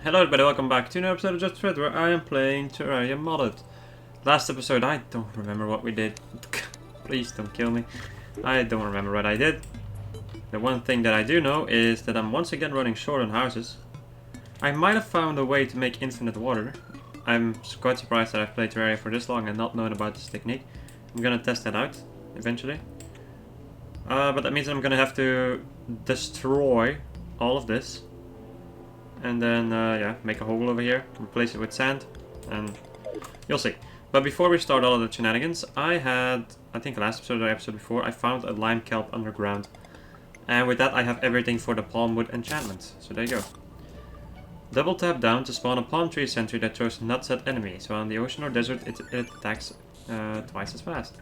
Hello everybody, welcome back to another episode of Just Fred, where I am playing Terraria Modded. Last episode, I don't remember what we did. Please don't kill me. I don't remember what I did. The one thing that I do know is that I'm once again running short on houses. I might have found a way to make infinite water. I'm quite surprised that I've played Terraria for this long and not known about this technique. I'm gonna test that out, eventually. But that means I'm gonna have to destroy all of this. And then, yeah, make a hole over here, replace it with sand, and you'll see. But before we start all of the shenanigans, I think last episode or episode before, I found a lime kelp underground. And with that I have everything for the palm wood enchantment. So there you go. Double tap down to spawn a palm tree sentry that throws nuts at enemies. So on the ocean or desert it attacks twice as fast.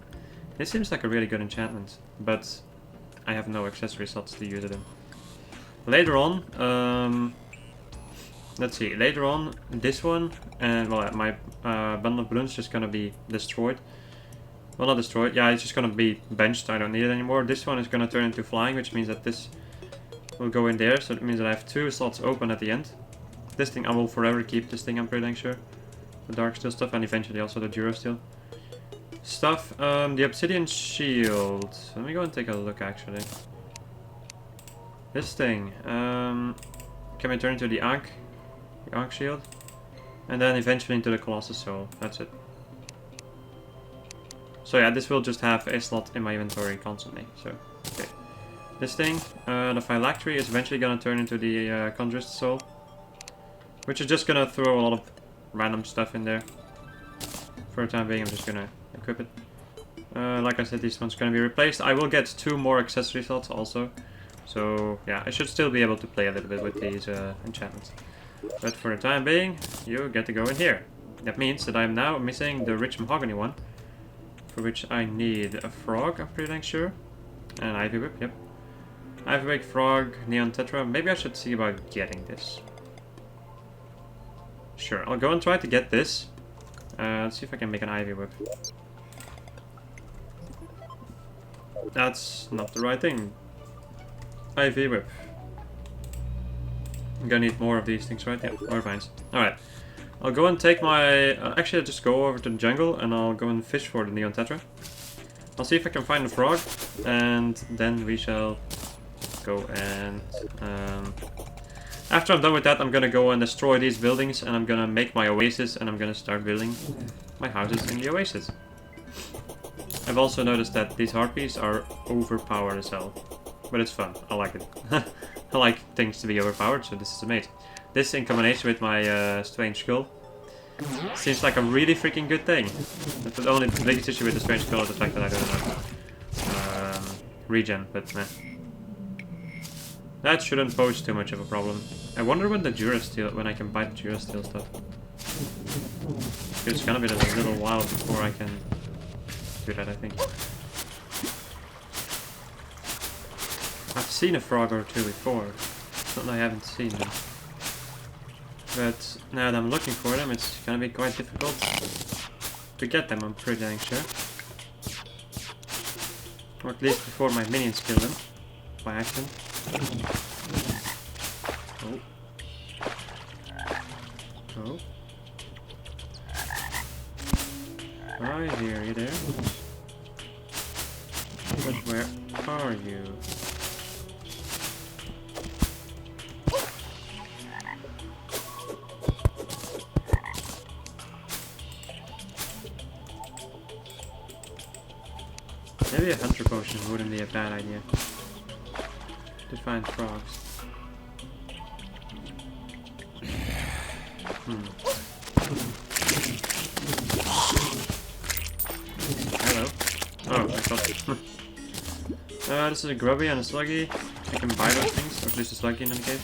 This seems like a really good enchantment, but I have no accessory slots to use it in. Later on, let's see, later on, this one, and well, my bundle of balloons is just gonna be destroyed. Well, not destroyed, yeah, it's just gonna be benched, I don't need it anymore. This one is gonna turn into flying, which means that this will go in there, so it means that I have two slots open at the end. This thing, I will forever keep this thing, I'm pretty dang sure. The dark steel stuff, and eventually also the duro steel stuff. The obsidian shield, let me go and take a look actually. This thing, can we turn into the Ankh? The Ankh shield, and then eventually into the Colossus Soul. That's it. So yeah, this will just have a slot in my inventory constantly. So okay, this thing, the phylactery is eventually gonna turn into the Conjurer's Soul, which is just gonna throw a lot of random stuff in there. For the time being, I'm just gonna equip it. Like I said, this one's gonna be replaced. I will get 2 more accessory slots also. So yeah, I should still be able to play a little bit with these enchantments. But for the time being, you get to go in here. That means that I'm now missing the rich mahogany one, for which I need a frog, I'm pretty dang sure. And an ivy whip, yep. Ivy whip, frog, neon tetra. Maybe I should see about getting this. Sure, I'll go and try to get this. Let's see if I can make an ivy whip. That's not the right thing. Ivy whip. I'm gonna need more of these things, right? Yeah, more vines. Alright. I'll go and take my... actually, I'll just go over to the jungle and I'll go and fish for the neon tetra. I'll see if I can find the frog, and then we shall go and... after I'm done with that, I'm gonna go and destroy these buildings, and I'm gonna make my oasis, and I'm gonna start building my houses in the oasis. I've also noticed that these harpies are overpowered as hell. But it's fun. I like it. I like things to be overpowered, so this is amazing. This in combination with my strange skull seems like a really freaking good thing. The only biggest issue with the strange skull is the fact that I don't have regen, but meh. That shouldn't pose too much of a problem. I wonder when the Durasteel, when I can buy the Durasteel stuff. It's gonna be a little while before I can do that, I think. I've seen a frog or two before. It's not that I haven't seen them. But now that I'm looking for them, it's gonna be quite difficult to get them, I'm pretty dang sure. Or at least before my minions kill them. By accident. Oh. Oh. Hi there, you there? But where are you? Maybe a hunter potion wouldn't be a bad idea to find frogs. Hello. Oh, I thought. This is a grubby and a sluggy. I can buy those things, or at least a sluggy in any case.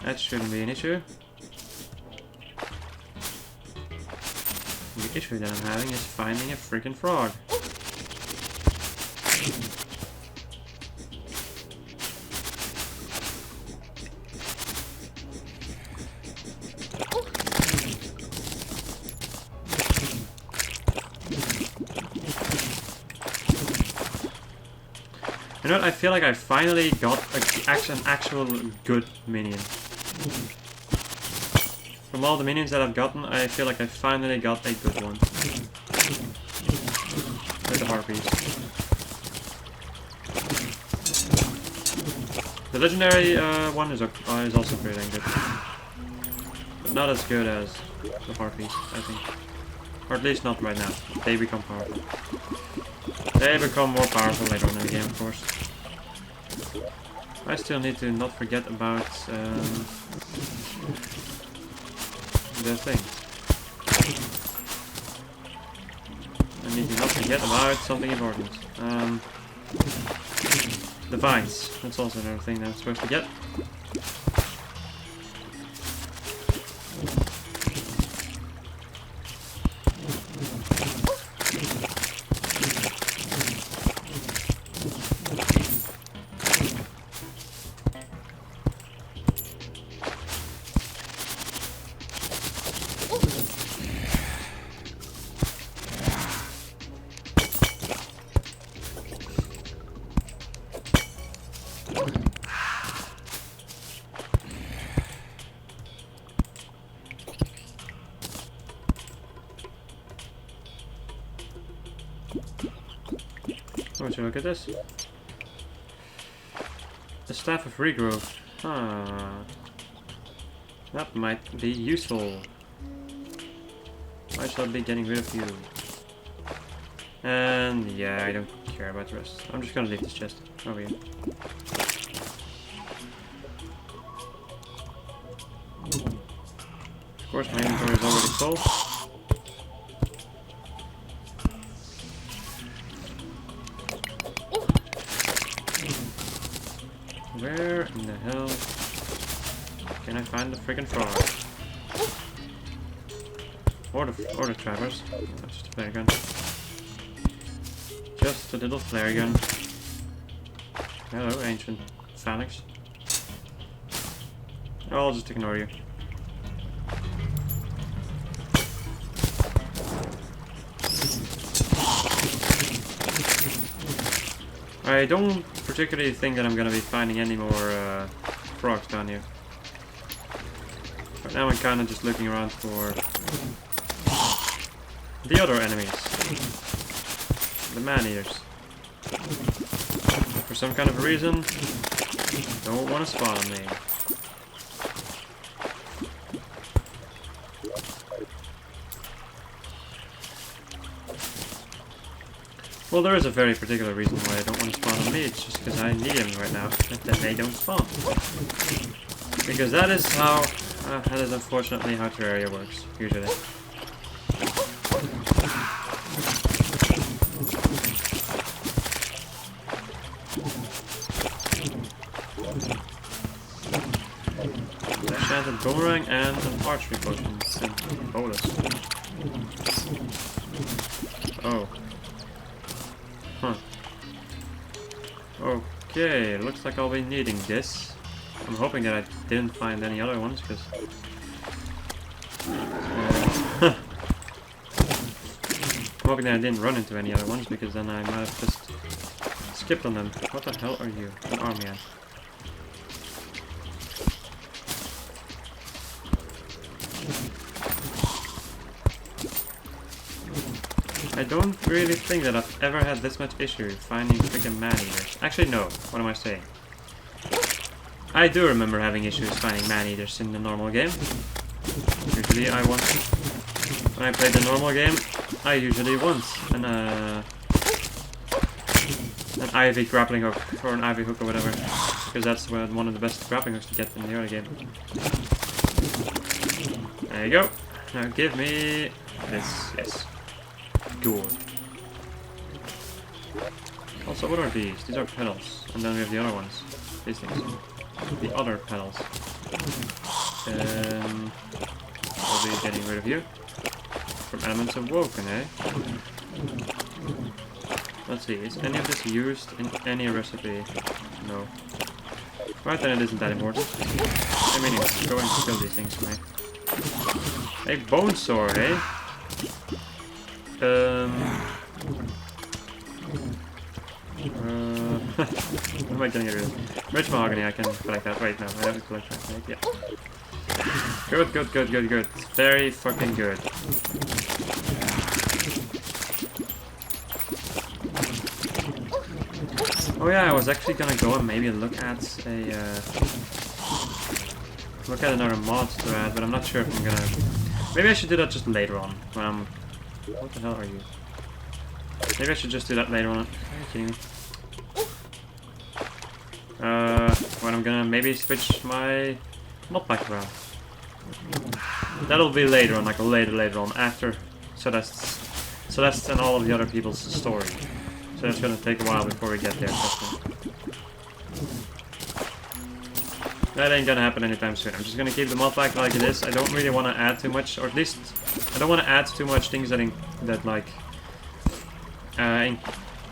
That shouldn't be an issue. The issue that I'm having is finding a freaking frog. You know what, I feel like I finally got an actual good minion. From all the minions that I've gotten, I feel like I finally got a good one. With the harpies. The legendary one is also pretty dang good. But not as good as the harpies, I think. Or at least not right now. They become powerful. They become more powerful later on in the game, of course. I still need to not forget about the thing. I need to not forget about something important. The vines. That's also another thing that I'm supposed to get. Would you look at this? The Staff of Regrowth. Huh. That might be useful. I shall be getting rid of you. And yeah, I don't care about the rest. I'm just gonna leave this chest over here. Of course, my inventory is already full. Where in the hell can I find the friggin' frog? Or the trappers. That's just a flare gun. Just a little flare gun. Hello, ancient phalanx. I'll just ignore you. I don't particularly think that I'm gonna be finding any more frogs down here. Right now I'm kinda just looking around for the other enemies. The man-eaters. For some kind of a reason, don't want to spawn on me. Well, there is a very particular reason why I don't want to spawn on me. It's just because I need them right now, and then they don't spawn. Because that is how, that is unfortunately how Terraria works, usually. An enchanted boomerang and an archery potion and bonus. Oh. Huh. Okay, looks like I'll be needing this. I'm hoping that I didn't find any other ones, because... I'm hoping that I didn't run into any other ones, because then I might have just skipped on them. What the hell are you? An army ant. I don't really think that I've ever had this much issue finding freaking man-eaters. Actually, no. What am I saying? I do remember having issues finding man-eaters in the normal game. Usually I won. When I played the normal game, I usually won an ivy grappling hook, or an ivy hook or whatever. Because that's one of the best grappling hooks to get in the early game. There you go. Now give me this. Yes. Good. Also, what are these? These are petals. And then we have the other ones. These things. The other petals. I'll be getting rid of you. From Elements of Woken, eh? Let's see, is any of this used in any recipe? No. Right, then it isn't that important. I mean, it's going to kill these things for me. A bone sword, eh? What am I getting rid of? Rich mahogany, I can collect that. Wait, no, I have to collect that. Yeah. Good, good, good, good, good. Very fucking good. Oh yeah, I was actually gonna go and maybe look at another mod to add, but I'm not sure if I'm gonna. Maybe I should do that just later on when I'm. What the hell are you? Maybe I should just do that later on. Are you kidding me? When I'm gonna maybe switch my mod pack around. That'll be later on, like later on after Celeste and all of the other people's story. So it's gonna take a while before we get there. That ain't gonna happen anytime soon. I'm just gonna keep the mod pack like it is. I don't really want to add too much, or at least I don't want to add too much things that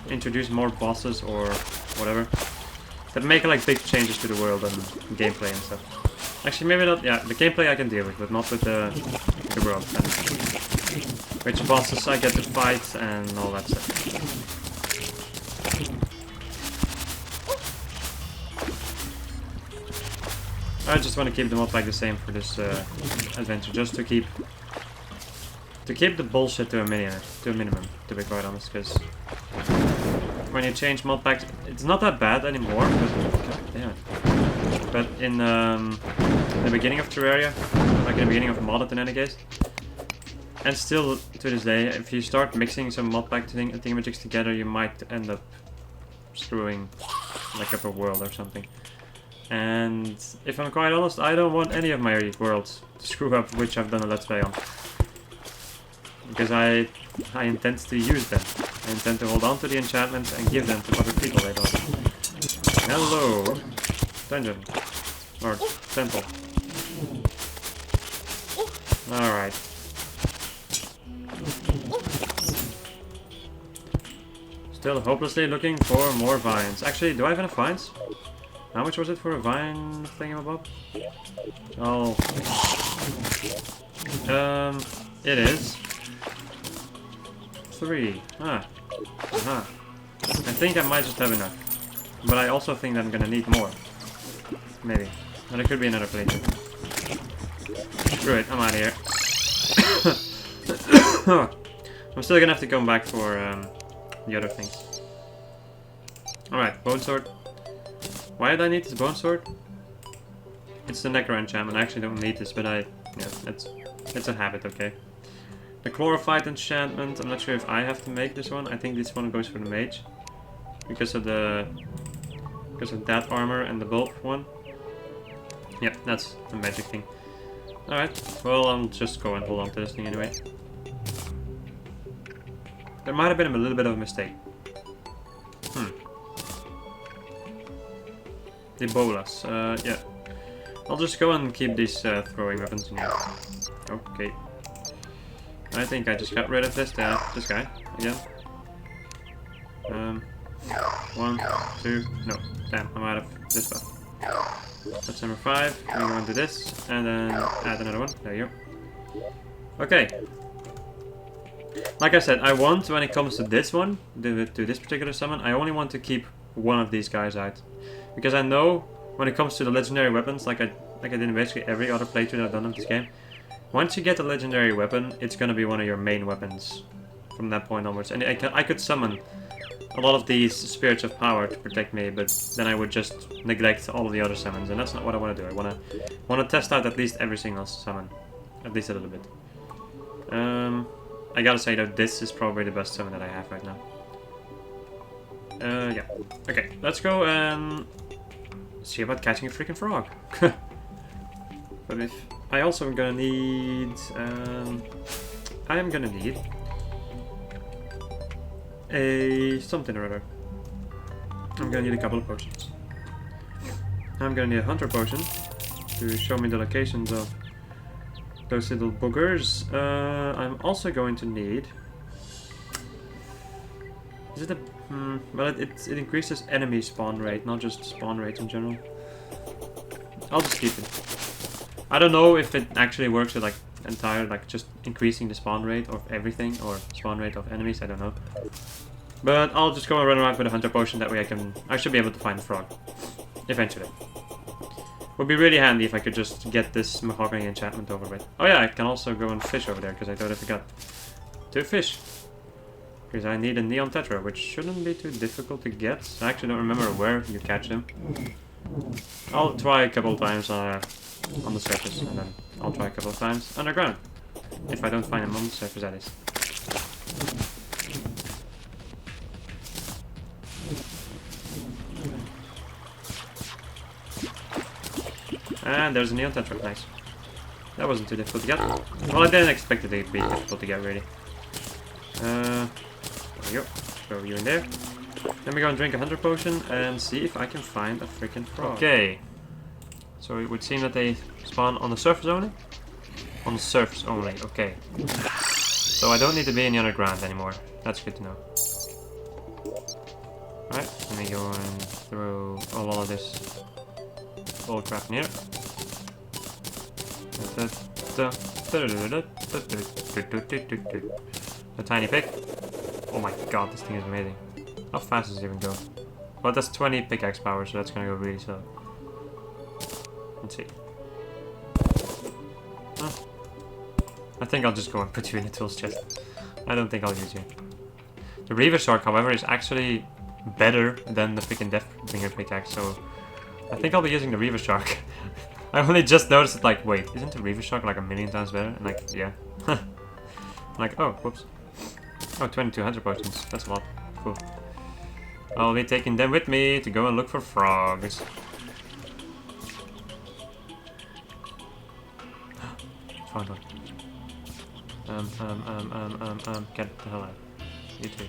introduce more bosses or whatever that make like big changes to the world and gameplay and stuff. Actually, maybe not. Yeah, the gameplay I can deal with, but not with the world. And which bosses I get to fight and all that stuff. I just want to keep the mod pack the same for this adventure, just to keep the bullshit to a minimum, to be quite honest. Because when you change mod packs, it's not that bad anymore. But in the beginning of Terraria, like in the beginning of Modded in any case, and still to this day, if you start mixing some mod pack thingamajigs together, you might end up screwing like up a world or something. And if I'm quite honest, I don't want any of my worlds to screw up which I've done a Let's Play on. Because I intend to use them. I intend to hold on to the enchantments and give them to other people later on. Hello! Dungeon. Or temple. Alright. Still hopelessly looking for more vines. Actually, do I have enough vines? How much was it for a vine thingamabob? Oh. It is 3. I think I might just have enough. But I also think that I'm gonna need more. Maybe. But there could be another playthrough. Screw it, I'm out of here. I'm still gonna have to come back for the other things. Alright, bone sword. Why did I need this bone sword? It's the Necro enchantment. I actually don't need this, but yeah, it's a habit, okay. The Chlorophyte enchantment, I'm not sure if I have to make this one. I think this one goes for the mage. Because of that armor and the bulk one. Yep, that's the magic thing. Alright, well I'll just go and hold on to this thing anyway. There might have been a little bit of a mistake. The bolas, yeah. I'll just go and keep these throwing weapons in here. Okay. I think I just got rid of this guy again. 1, 2, no. Damn, I'm out of this stuff. That's number 5. I'm going to do this, and then add another one. There you go. Okay. Like I said, I want, when it comes to this one, to this particular summon, I only want to keep one of these guys out. Because I know, when it comes to the legendary weapons, like I did in basically every other playthrough that I've done of this game, once you get a legendary weapon, it's gonna be one of your main weapons from that point onwards. And I could summon a lot of these spirits of power to protect me, but then I would just neglect all of the other summons, and that's not what I want to do. I want to test out at least every single summon, at least a little bit. I gotta say that this is probably the best summon that I have right now. Yeah. Okay, let's go and see about catching a freaking frog. But if I also am gonna need, I am gonna need a something or other. I'm gonna need a couple of potions. I'm gonna need a hunter potion to show me the locations of those little boogers. I'm also going to need. Is it a? Well, it increases enemy spawn rate, not just spawn rate in general. I'll just keep it. I don't know if it actually works with like just increasing the spawn rate of everything or spawn rate of enemies. I don't know. But I'll just go and run around with a hunter potion, that way I should be able to find the frog. Eventually. Would be really handy if I could just get this mahogany enchantment over with. Oh yeah, I can also go and fish over there, because I totally forgot. 2 fish. Because I need a neon tetra, which shouldn't be too difficult to get. I actually don't remember where you catch them. I'll try a couple of times on the surface, and then I'll try a couple of times underground. If I don't find them on the surface, that is. And there's a neon tetra, nice. That wasn't too difficult to get. Well, I didn't expect it to be difficult to get, really. There we go. Throw you in there. Then we go and drink a hunter potion and see if I can find a freaking frog. Okay. So it would seem that they spawn on the surface only? On the surface only, okay. So I don't need to be in the underground anymore. That's good to know. Alright, let me go and throw a lot of this old crap in here. A tiny pick. Oh my god, this thing is amazing. How fast does it even go? Well, that's 20 pickaxe power, so that's gonna go really slow. Let's see. Huh. I think I'll just go and put you in the tools chest. I don't think I'll use you. The Reaver Shark, however, is actually better than the freaking Deathbringer pickaxe, so I think I'll be using the Reaver Shark. I only just noticed it, like, wait, isn't the Reaver Shark like a million times better? And like, yeah. Like, oh, whoops. Oh, 2200 potions. That's a lot. Cool. I'll be taking them with me to go and look for frogs. Found one. Get the hell out. You too.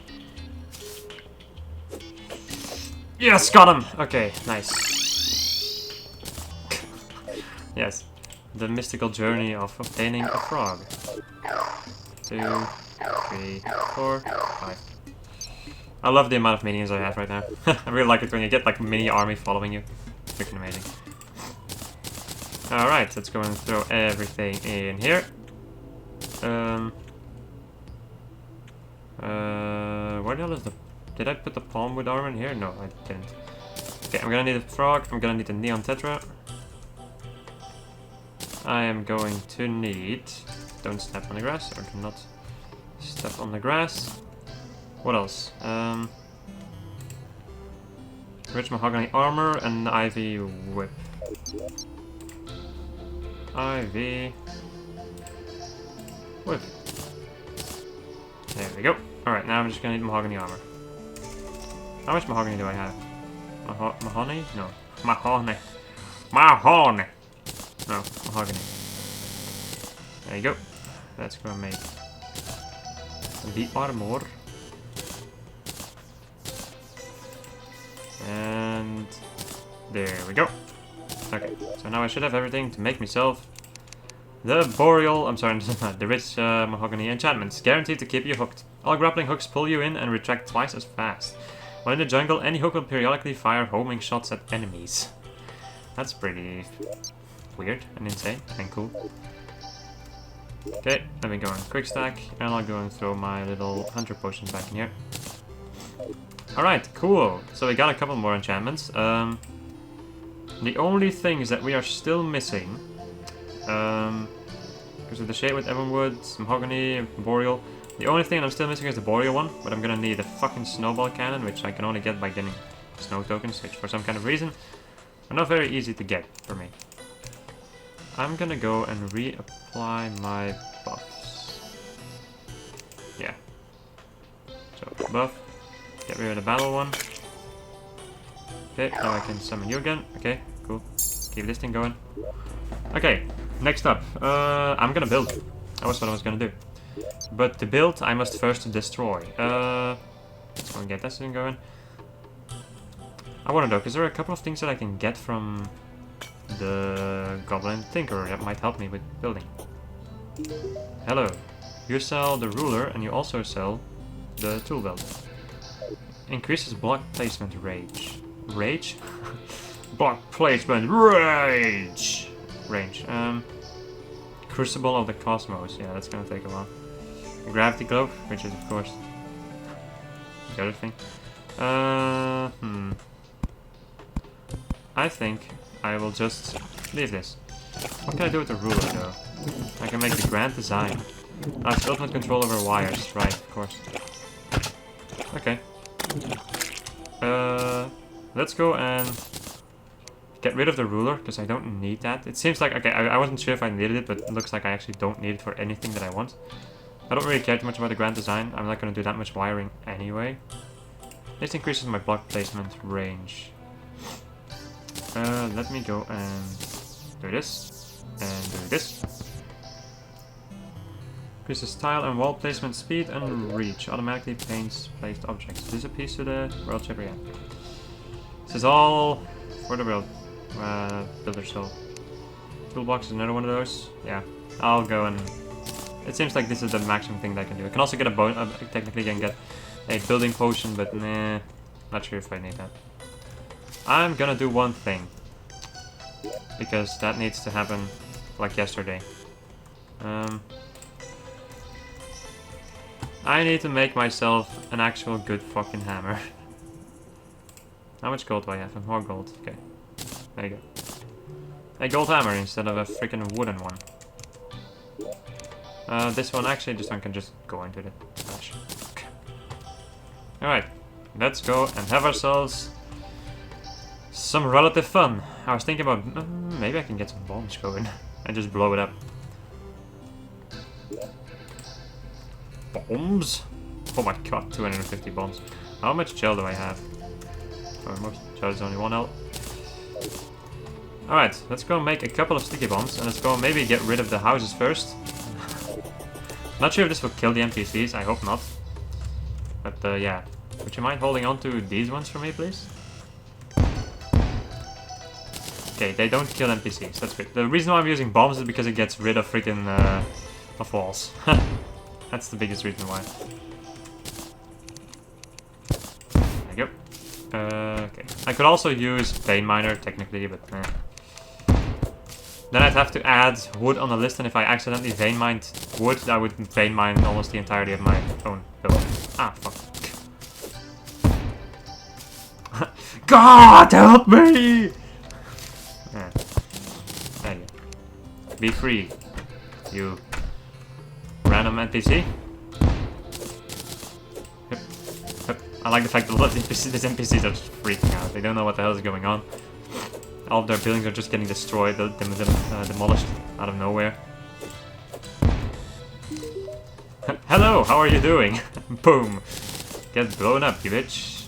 Yes, got him! Okay, nice. Yes. The mystical journey of obtaining a frog. 2, 3, 4, 5. I love the amount of minions I have right now. I really like it when you get like a mini army following you. Freaking amazing. Alright, let's go and throw everything in here. Where the hell is the... Did I put the palmwood armor in here? No, I didn't. Okay, I'm gonna need a frog. I'm gonna need a neon tetra. I am going to need... Don't step on the grass, or do not step on the grass. What else? Rich mahogany armor and ivy whip. Ivy whip. There we go. Alright, now I'm just gonna need mahogany armor. How much mahogany do I have? Mahogany? No. Mahogany. Mahogany! No, mahogany. There you go. That's gonna make the armor. And there we go. Okay, so now I should have everything to make myself the boreal, I'm sorry, the rich mahogany enchantments, guaranteed to keep you hooked. All grappling hooks pull you in and retract twice as fast. While in the jungle, any hook will periodically fire homing shots at enemies. That's pretty weird and insane and cool. Okay, let me go and quick stack, and I'll go and throw my little hunter potions back in here. Alright, cool. So we got a couple more enchantments. The only things that we are still missing, because of the shade with Everwood, mahogany, boreal. The only thing I'm still missing is the boreal one, but I'm gonna need a fucking snowball cannon, which I can only get by getting snow tokens, which for some kind of reason are not very easy to get for me. I'm gonna go and reapply my buffs. Yeah. So buff. Get rid of the battle one. Okay, now I can summon you again. Okay, cool. Keep this thing going. Okay, next up. I'm gonna build. That was what I was gonna do. But to build, I must first destroy. Let's go and get this thing going. I wanna know, because there are a couple of things that I can get from the Goblin Tinkerer that might help me with building. Hello. You sell the ruler and you also sell the tool belt. Increases block placement range. Rage? Block placement range! Range. Crucible of the Cosmos. Yeah, that's gonna take a while. A gravity glove, which is of course the other thing. I think I will just leave this. What can I do with the ruler though? I can make the grand design. That's ultimate control over wires, right, of course. Okay. Let's go and get rid of the ruler, because I don't need that. It seems like, okay, I wasn't sure if I needed it, but it looks like I actually don't need it for anything that I want. I don't really care too much about the grand design. I'm not going to do that much wiring anyway. This increases my block placement range. Let me go and do this, and do this. Increases tile and wall placement speed and reach. Automatically paints placed objects. This is a piece to the world chipper, yeah. This is all for the world builder soul. Toolbox is another one of those. Yeah, I'll go and... It seems like this is the maximum thing that I can do. I can also get a technically can get a building potion, but nah, not sure if I need that. I'm gonna do one thing, because that needs to happen like yesterday. I need to make myself an actual good fucking hammer. How much gold do I have? More gold. Okay. There you go. A gold hammer instead of a freaking wooden one. This one actually, this one can just go into the trash. Okay. Alright. Let's go and have ourselves some relative fun. I was thinking about maybe I can get some bombs going and just blow it up. Bombs? Oh my god, 250 bombs. How much gel do I have? Oh, most gel is only 1 L. Alright, let's go make a couple of sticky bombs and let's go maybe get rid of the houses first. Not sure if this will kill the NPCs, I hope not. But yeah. Would you mind holding on to these ones for me, please? Okay, they don't kill NPCs, that's good. The reason why I'm using bombs is because it gets rid of freaking of walls. That's the biggest reason why. There you go. Okay. I could also use vein miner technically, but then I'd have to add wood on the list, and if I accidentally vein mined wood, I would vein mine almost the entirety of my own build. Ah, fuck. God, help me! Yeah. There you go. Be free, you random NPC. I like the fact that a lot of these NPCs are just freaking out. They don't know what the hell is going on. All of their buildings are just getting destroyed, demolished out of nowhere. Hello, how are you doing? Boom. Get blown up, you bitch.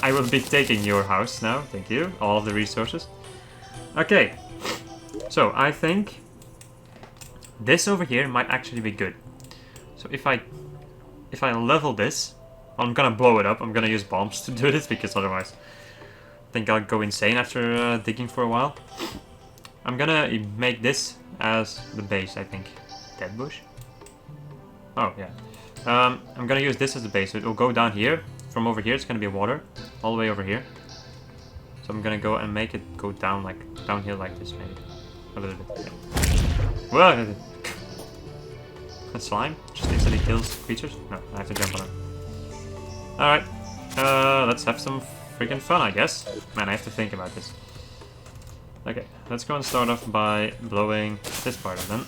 I will be taking your house now, thank you. All of the resources. Okay. So, I think this over here might actually be good. So if I level this, I'm gonna blow it up. I'm gonna use bombs to do this because otherwise I think I'll go insane after digging for a while. I'm gonna make this as the base, I think. Dead bush? Oh, yeah. I'm gonna use this as the base. So it will go down here. From over here, it's gonna be water. All the way over here. So I'm gonna go and make it go down like downhill like this, maybe. A little bit. Yeah. Whoa! A slime? Just instantly kills creatures? No, I have to jump on it. Alright. Let's have some freaking fun, I guess. Man, I have to think about this. Okay, let's go and start off by blowing this part of them.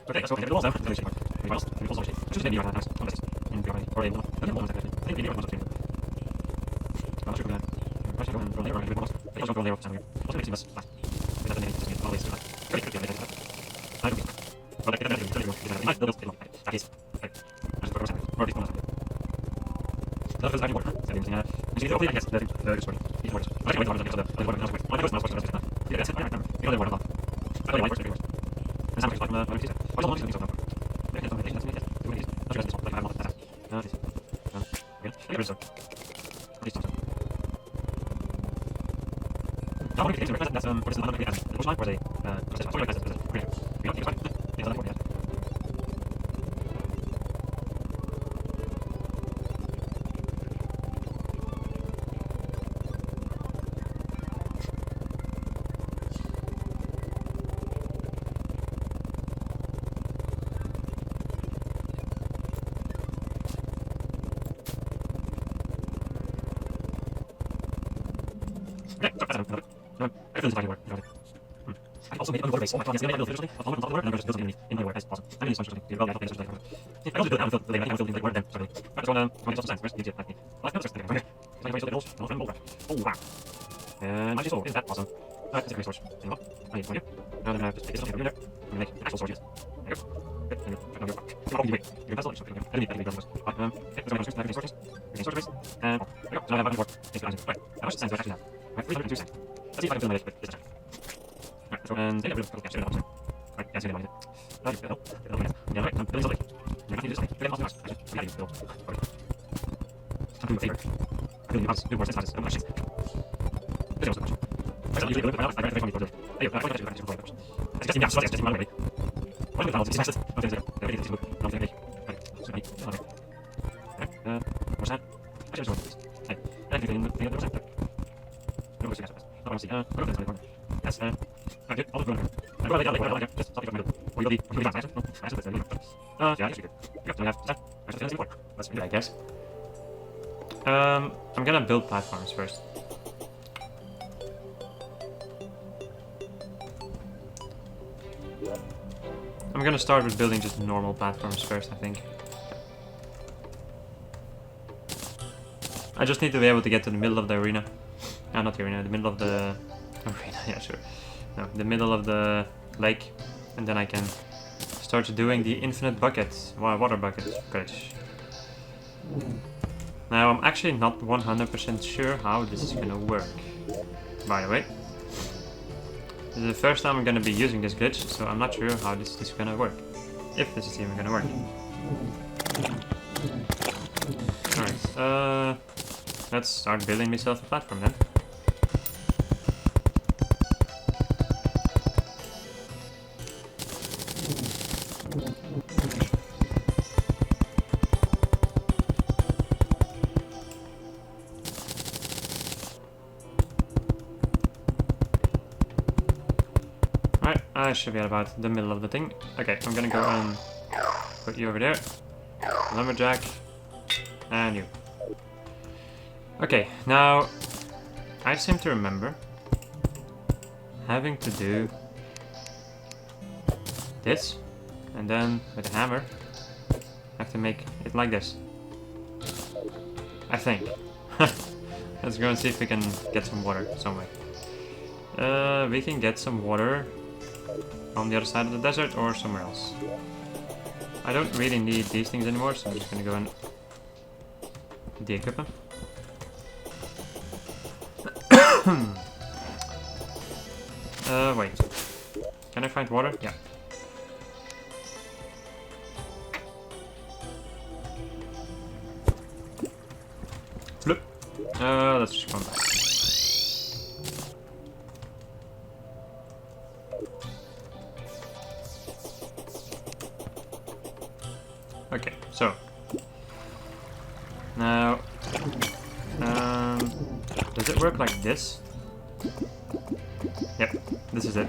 Okay, so the walls out. The walls. The walls. Just maybe right now. In the right. Or a wall. I don't know. I think we need one. I'm sure that. I should go and from there. I think I'll go there. Also, makes us fast. Is that the name? Just always. Very quickly. I don't think. But I can imagine. I might build it. That is. I just put it or this one. That feels like water. You see, I guess that the story. It's worse. I think I'm going to the water. I think it's much. Yeah, that's it. You know the water. I don't like it. And something like that. I don't know. I also made it unwater base. Oh my god, yes, I built literally a moment on the word, and I'm just building in my word. That's awesome. I really so interesting. Well, I don't think it's just I also built out with the layer. I think I built the word then. Sorry. I just want to get some sense. Where's the like me? Well, I know it's okay. So anyway, so the goals. Oh wow. And my soul is that awesome. It's a great source. You know, I need to find you. Now then, just take this up here. And make actual sources. There you go. Good. And you're wait. You're that's all. I need to build this. Okay, so I'm going to use sources. Okay, source base. And there you go. So I have a button for this. Right. How much sense do I actually have? Right, 302 cents. Let's see if I can fill my list with this. Right, so and take a little capture option. Right, yeah, so you yeah, right, I'm building something. You're not going to do something. Building something else. We have to build. Okay. I'm doing a favor. I'm building houses. Do more sense houses. I'm not shit. This is also a question. I usually build it, but I recommend you build it. Hey, I like to do it. It's just in the house, just in my way. What about this? It's not there. Everything is good. Nothing big. Right, so I need to have it. Right, what's that? I just want this. Hey, anything in the other side? No, it's just not want to see. I don't know if it's yes, I did all the running. I got it, just something from the middle. Or you'll be fast. No, fast, but yeah, I guess you could. Yep, so we have that. I just didn't see Let's do it, I guess. I'm gonna build platforms first. I'm gonna start with building just normal platforms first, I think. I just need to be able to get to the middle of the arena. Not the arena, the middle of the arena, yeah, sure. No, the middle of the lake, and then I can start doing the infinite buckets, water bucket glitch. Now, I'm actually not 100% sure how this is gonna work, by the way. This is the first time I'm gonna be using this glitch, so I'm not sure how this is gonna work. If this is even gonna work. Alright, let's start building myself a platform then. Alright, I should be at about the middle of the thing. Okay, I'm gonna go and put you over there. Lumberjack. And you. Okay, now I seem to remember having to do this, and then with a hammer I have to make it like this. I think. Let's go and see if we can get some water somewhere. We can get some water on the other side of the desert or somewhere else. I don't really need these things anymore, so I'm just gonna go and de-equip them. Wait. Can I find water? Yeah. Flip. Let's just come back. Okay, so now, does it work like this? Yep, this is it.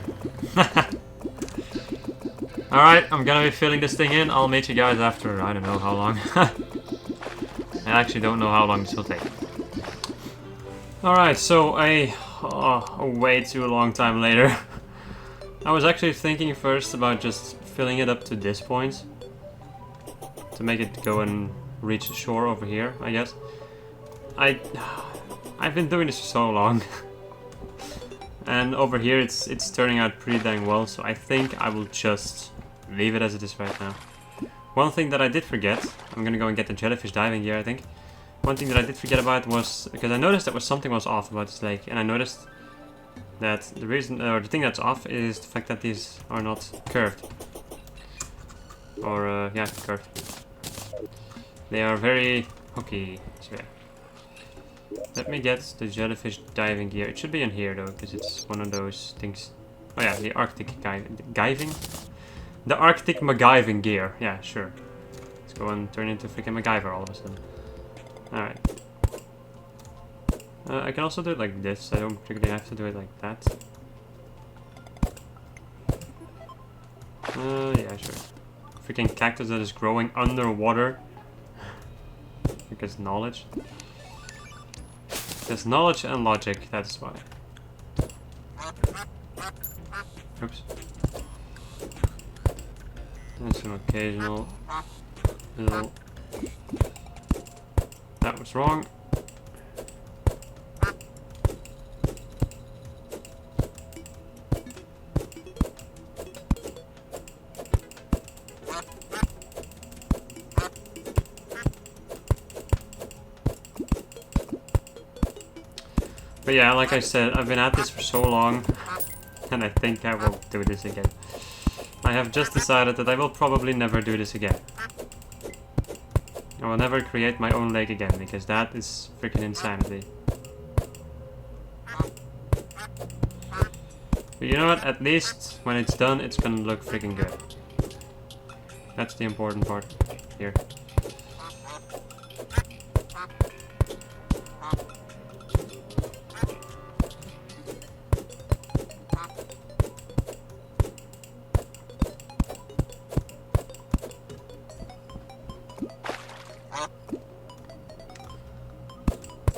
Alright, I'm gonna be filling this thing in. I'll meet you guys after, I don't know how long. I actually don't know how long this will take. Alright, so a way too long time later. I was actually thinking first about just filling it up to this point. To make it go and reach the shore over here, I guess. I've been doing this for so long. And over here it's turning out pretty dang well, so I think I will just leave it as it is right now. One thing that I did forget, I'm gonna go and get the jellyfish diving gear, I think. One thing that I did forget about was, because I noticed that something was off about this lake, and I noticed that the reason, or the thing that's off is the fact that these are not curved. Or, yeah, curved. They are very hooky, so yeah. Let me get the jellyfish diving gear. It should be in here though, because it's one of those things. Oh yeah, the Arctic giving? The Arctic MacGyving gear. Yeah, sure. Let's go and turn into freaking MacGyver all of a sudden. Alright. I can also do it like this. I don't particularly have to do it like that. Yeah, sure. Freaking cactus that is growing underwater. Because knowledge. There's knowledge and logic, that's why. Oops. And some occasional little... That was wrong. But yeah, like I said, I've been at this for so long, and I think I will do this again. I have just decided that I will probably never do this again. I will never create my own lake again, because that is freaking insanity. But you know what, at least when it's done, it's gonna look freaking good. That's the important part here.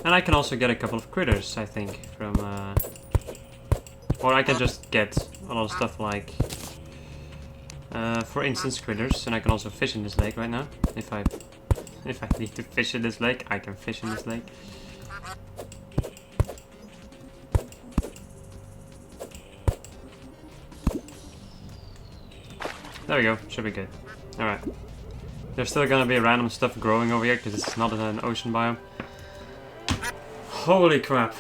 And I can also get a couple of critters, I think, from, or I can just get a lot of stuff like, for instance, critters, and I can also fish in this lake right now. If I need to fish in this lake, I can fish in this lake. There we go, should be good. Alright. There's still gonna be random stuff growing over here, because it's not an ocean biome. Holy crap.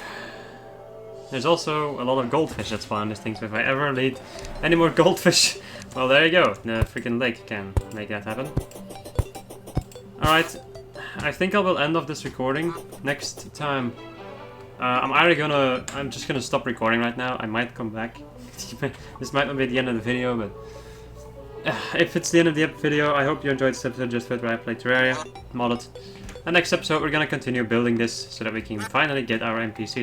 There's also a lot of goldfish that spawn in this thing, so if I ever need any more goldfish, well, there you go. The freaking lake can make that happen. Alright, I think I will end off this recording. Next time, I'm just gonna stop recording right now. I might come back. This might not be the end of the video, but if it's the end of the video, I hope you enjoyed this episode just where I play Terraria, modded. And next episode we're gonna continue building this so that we can finally get our NPC.